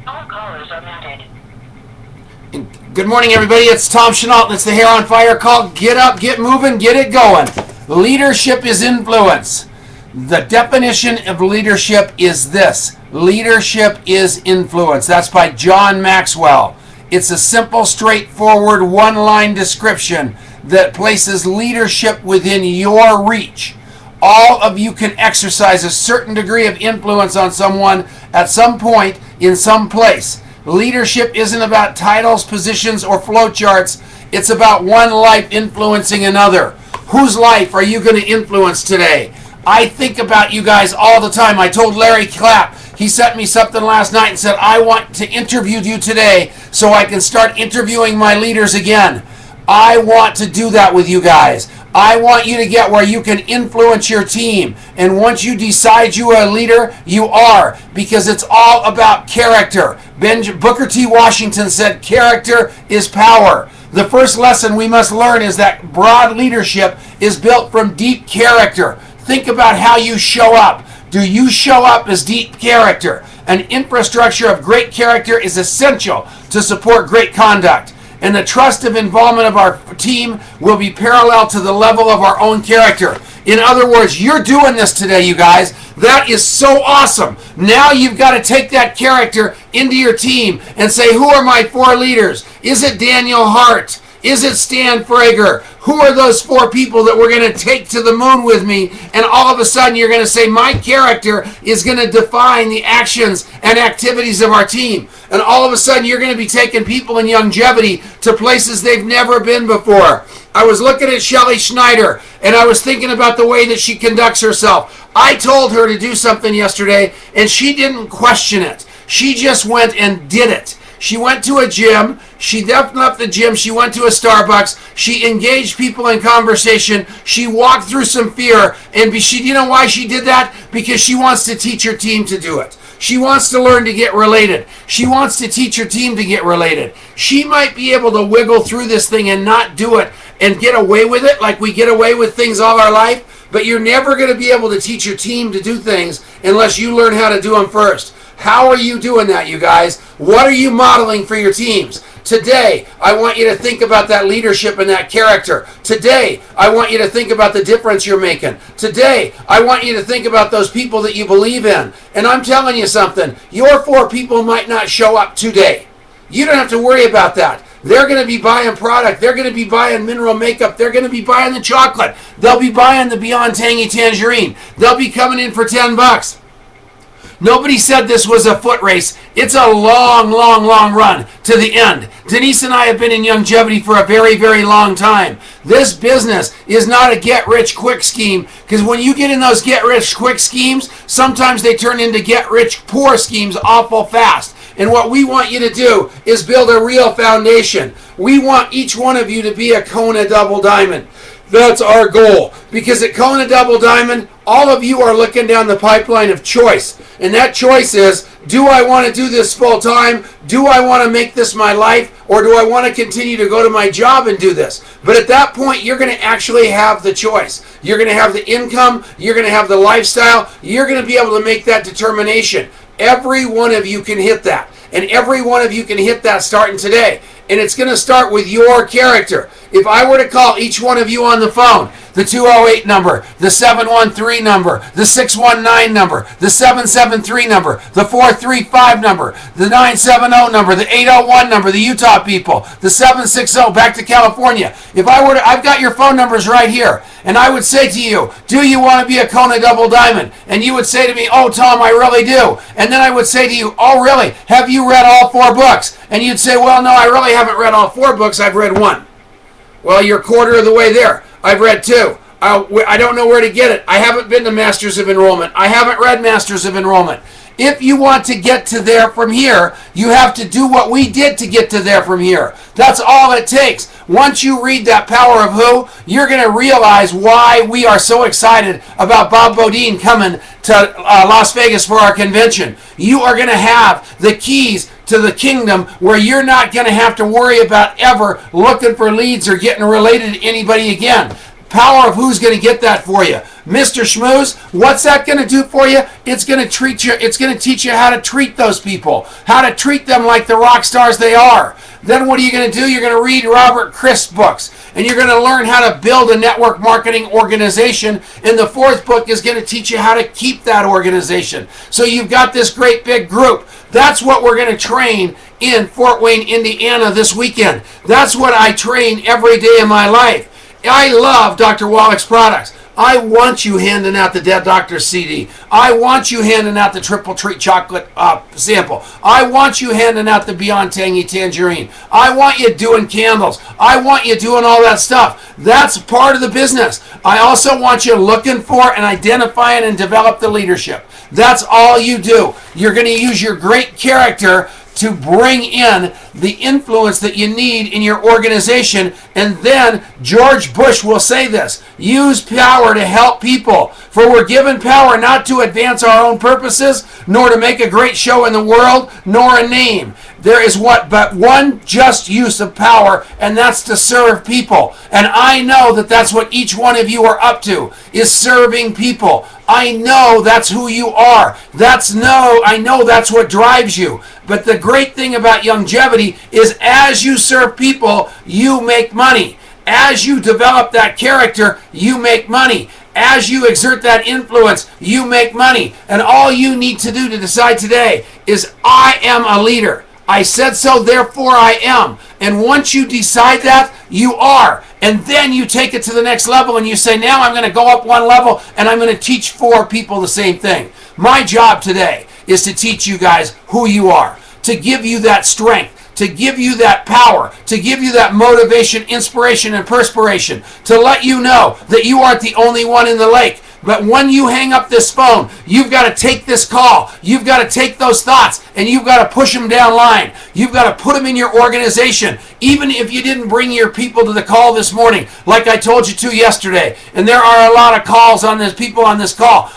All callers are muted. Good morning, everybody. It's TomChenault's. It's the Hair on Fire call. Get up, get moving, get it going. Leadership is influence. The definition of leadership is this. Leadership is influence. That's by John Maxwell. It's a simple, straightforward, one-line description that places leadership within your reach. All of you can exercise a certain degree of influence on someone at some point in some place. Leadership isn't about titles, positions, or flowcharts. It's about one life influencing another. Whose life are you going to influence today? I think about you guys all the time. I told Larry Clapp, he sent me something last night and said, I want to interview you today so I can start interviewing my leaders again. I want to do that with you guys. I want you to get where you can influence your team. And once you decide you are a leader, you are. Because it's all about character. Booker T. Washington said, character is power. The first lesson we must learn is that broad leadership is built from deep character. Think about how you show up. Do you show up as deep character? An infrastructure of great character is essential to support great conduct. And the trust of involvement of our team will be parallel to the level of our own character. In other words, you're doing this today, you guys. That is so awesome. Now you've got to take that character into your team and say, who are my 4 leaders? Is it Daniel Hart? Is it Stan Frager? Who are those 4 people that we're going to take to the moon with me? And all of a sudden you're going to say, my character is going to define the actions and activities of our team. And all of a sudden you're going to be taking people in longevity to places they've never been before. I was looking at Shelley Schneider and I was thinking about the way that she conducts herself. I told her to do something yesterday and she didn't question it. She just went and did it. She went to a gym. She then left the gym. She went to a Starbucks. She engaged people in conversation. She walked through some fear. And you know why she did that? Because she wants to teach her team to do it. She wants to learn to get related. She wants to teach her team to get related. She might be able to wiggle through this thing and not do it and get away with it like we get away with things all our life. But you're never going to be able to teach your team to do things unless you learn how to do them first. How are you doing that, you guys? What are you modeling for your teams? Today, I want you to think about that leadership and that character. Today, I want you to think about the difference you're making. Today, I want you to think about those people that you believe in. And I'm telling you something, your 4 people might not show up today. You don't have to worry about that. They're going to be buying product. They're going to be buying mineral makeup. They're going to be buying the chocolate. They'll be buying the Beyond Tangy Tangerine. They'll be coming in for $10. Nobody said this was a foot race. It's a long, long, long run to the end. Denise and I have been in longevity for a very, very long time. This business is not a get-rich-quick scheme, because when you get in those get-rich-quick schemes, sometimes they turn into get-rich-poor schemes awful fast. And what we want you to do is build a real foundation. We want each one of you to be a Kona Double Diamond. That's our goal. Because at Kona Double Diamond, all of you are looking down the pipeline of choice. And that choice is, do I want to do this full time? Do I want to make this my life? Or do I want to continue to go to my job and do this? But at that point, you're going to actually have the choice. You're going to have the income. You're going to have the lifestyle. You're going to be able to make that determination. Every one of you can hit that. And every one of you can hit that starting today. And it's going to start with your character. If I were to call each one of you on the phone, the 208 number, the 713 number, the 619 number, the 773 number, the 435 number, the 970 number, the 801 number, the Utah people, the 760 back to California. If I were to, I've got your phone numbers right here, and I would say to you, do you want to be a Kona Double Diamond? And you would say to me, oh, Tom, I really do. And then I would say to you, oh, really? Have you read all 4 books? And you'd say, well, no, I really haven't read all 4 books. I've read 1. Well, you're a quarter of the way there. I've read 2. I don't know where to get it. I haven't been to Masters of Enrollment. I haven't read Masters of Enrollment. If you want to get to there from here, you have to do what we did to get to there from here. That's all it takes. Once you read that Power of Who, you're going to realize why we are so excited about Bob Bodine coming to Las Vegas for our convention. You are going to have the keys to the kingdom where you're not going to have to worry about ever looking for leads or getting related to anybody again. Power of Who's going to get that for you. Mr. Schmooze, what's that going to do for you? It's going to teach you how to treat those people, how to treat them like the rock stars they are. Then what are you going to do? You're going to read Robert Christ's books, and you're going to learn how to build a network marketing organization. And the fourth book is going to teach you how to keep that organization. So you've got this great big group. That's what we're going to train in Fort Wayne, Indiana this weekend. That's what I train every day of my life. I love Dr. Wallach's products. I want you handing out the Dead Doctor CD. I want you handing out the Triple Treat Chocolate sample. I want you handing out the Beyond Tangy Tangerine. I want you doing candles. I want you doing all that stuff. That's part of the business. I also want you looking for and identifying and develop the leadership. That's all you do. You're going to use your great character to bring in the influence that you need in your organization. And then George Bush will say this: use power to help people, for we're given power not to advance our own purposes, nor to make a great show in the world, nor a name. There is but one just use of power, and that's to serve people. And I know that that's what each one of you are up to, is serving people. I know that's who you are. I know that's what drives you. But the great thing about longevity is as you serve people, you make money. As you develop that character, you make money. As you exert that influence, you make money. And all you need to do to decide today is, I am a leader. I said so, therefore I am. And once you decide that, you are. And then you take it to the next level and you say, now I'm going to go up one level and I'm going to teach 4 people the same thing. My job today is to teach you guys who you are, to give you that strength, to give you that power, to give you that motivation, inspiration, and perspiration, to let you know that you aren't the only one in the lake. But when you hang up this phone, you've got to take this call. You've got to take those thoughts and you've got to push them down line. You've got to put them in your organization. Even if you didn't bring your people to the call this morning, like I told you to yesterday, and there are a lot of calls on this, people on this call.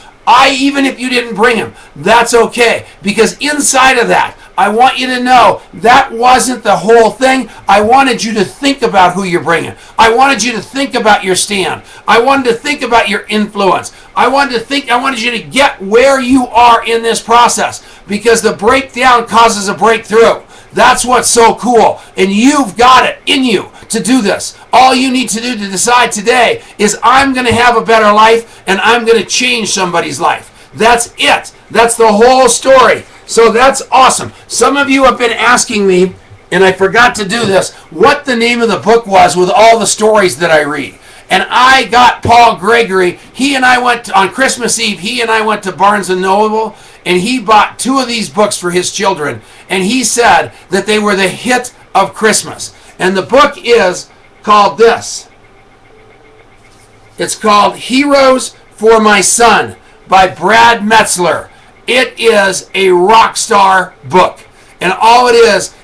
Even if you didn't bring them, that's okay. Because inside of that, I want you to know that wasn't the whole thing. I wanted you to think about who you're bringing. I wanted you to think about your stand. I wanted to think about your influence. I wanted you to get where you are in this process, because the breakdown causes a breakthrough. That's what's so cool. And you've got it in you to do this. All you need to do to decide today is, I'm going to have a better life and I'm going to change somebody's life. That's it. That's the whole story. So that's awesome. Some of you have been asking me, and I forgot to do this, what the name of the book was with all the stories that I read. And I got Paul Gregory. He and I went on Christmas Eve. He and I went to Barnes & Noble, and he bought 2 of these books for his children. And he said that they were the hit of Christmas. And the book is called this. It's called Heroes for My Son by Brad Metzler. It is a rock star book. And all it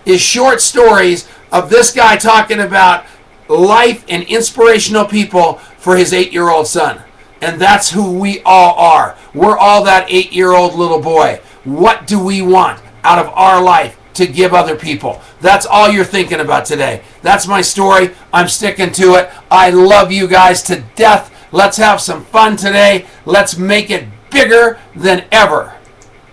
is short stories of this guy talking about life and inspirational people for his 8-year-old son. And that's who we all are. We're all that 8-year-old little boy. What do we want out of our life to give other people? That's all you're thinking about today. That's my story. I'm sticking to it. I love you guys to death. Let's have some fun today. Let's make it bigger than ever.